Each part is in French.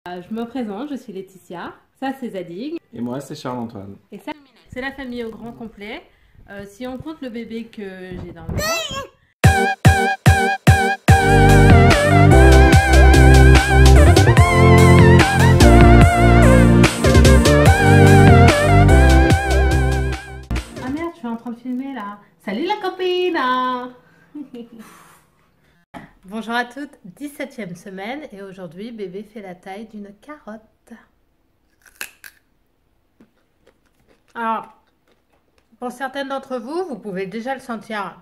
Je me présente, je suis Laetitia, ça c'est Zadig. Et moi, c'est Charles-Antoine. Et ça, c'est la famille au grand complet. Si on compte le bébé que j'ai dans le ventre. Ah merde, je suis en train de filmer là. Salut la copine. Bonjour à toutes, 17e semaine et aujourd'hui bébé fait la taille d'une carotte. Alors, pour certaines d'entre vous, vous pouvez déjà le sentir.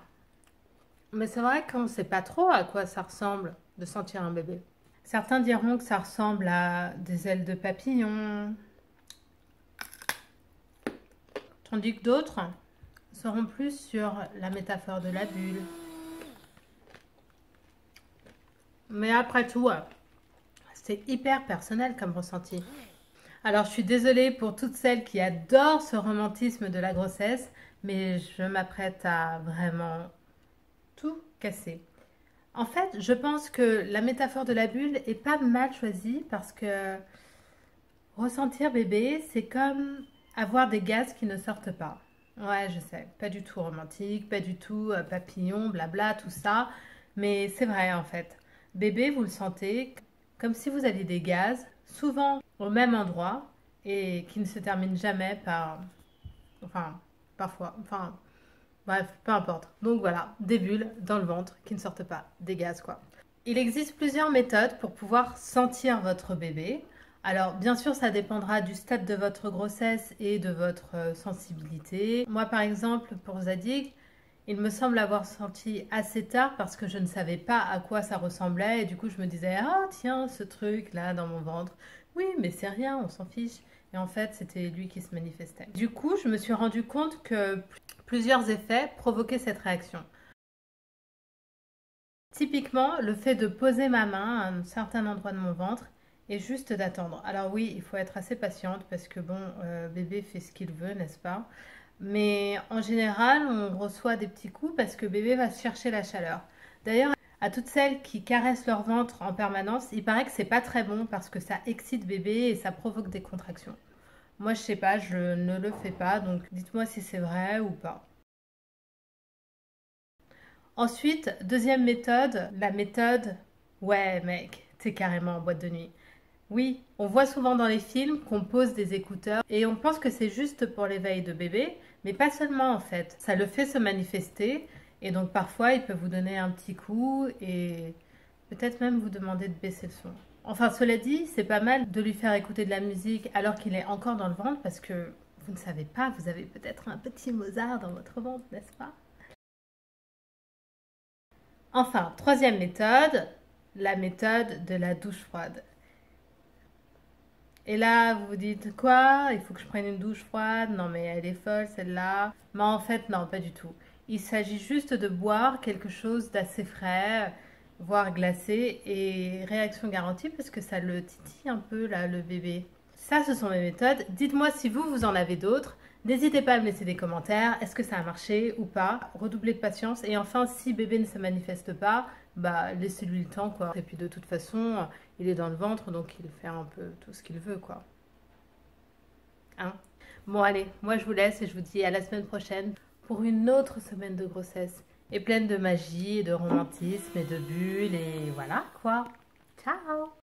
Mais c'est vrai qu'on ne sait pas trop à quoi ça ressemble de sentir un bébé. Certains diront que ça ressemble à des ailes de papillon. Tandis que d'autres seront plus sur la métaphore de la bulle. Mais après tout, c'est hyper personnel comme ressenti. Alors je suis désolée pour toutes celles qui adorent ce romantisme de la grossesse, mais je m'apprête à vraiment tout casser. En fait, je pense que la métaphore de la bulle est pas mal choisie parce que ressentir bébé, c'est comme avoir des gaz qui ne sortent pas. Ouais, je sais, pas du tout romantique, pas du tout papillon, blabla, tout ça, mais c'est vrai en fait. Bébé, vous le sentez comme si vous aviez des gaz, souvent au même endroit, et qui ne se terminent jamais par... Enfin, parfois, enfin... Bref, peu importe. Donc voilà, des bulles dans le ventre qui ne sortent pas, des gaz quoi. Il existe plusieurs méthodes pour pouvoir sentir votre bébé. Alors bien sûr, ça dépendra du stade de votre grossesse et de votre sensibilité. Moi par exemple, pour Zadig, il me semble avoir senti assez tard parce que je ne savais pas à quoi ça ressemblait et du coup je me disais « Ah tiens, ce truc là dans mon ventre, oui mais c'est rien, on s'en fiche ». Et en fait, c'était lui qui se manifestait. Du coup, je me suis rendu compte que plusieurs effets provoquaient cette réaction. Typiquement, le fait de poser ma main à un certain endroit de mon ventre et juste d'attendre. Alors oui, il faut être assez patiente parce que bon, bébé fait ce qu'il veut, n'est-ce pas? Mais en général, on reçoit des petits coups parce que bébé va chercher la chaleur. D'ailleurs, à toutes celles qui caressent leur ventre en permanence, il paraît que c'est pas très bon parce que ça excite bébé et ça provoque des contractions. Moi, je sais pas, je ne le fais pas, donc dites-moi si c'est vrai ou pas. Ensuite, deuxième méthode, la méthode « Ouais mec, t'es carrément en boîte de nuit ». Oui, on voit souvent dans les films qu'on pose des écouteurs et on pense que c'est juste pour l'éveil de bébé, mais pas seulement en fait. Ça le fait se manifester et donc parfois il peut vous donner un petit coup et peut-être même vous demander de baisser le son. Enfin cela dit, c'est pas mal de lui faire écouter de la musique alors qu'il est encore dans le ventre parce que vous ne savez pas, vous avez peut-être un petit Mozart dans votre ventre, n'est-ce pas? Enfin, troisième méthode, la méthode de la douche froide. Et là, vous vous dites quoi? Il faut que je prenne une douche froide? Non, mais elle est folle celle-là. Mais en fait, non, pas du tout. Il s'agit juste de boire quelque chose d'assez frais, voire glacé, et réaction garantie parce que ça le titille un peu là, le bébé. Ça, ce sont mes méthodes. Dites-moi si vous en avez d'autres. N'hésitez pas à me laisser des commentaires. Est-ce que ça a marché ou pas? Redoublez de patience. Et enfin, si bébé ne se manifeste pas, bah laissez-lui le temps quoi. Et puis de toute façon, il est dans le ventre, donc il fait un peu tout ce qu'il veut quoi. Hein? Bon allez, moi je vous laisse et je vous dis à la semaine prochaine pour une autre semaine de grossesse. Et pleine de magie, et de romantisme et de bulles et voilà quoi. Ciao!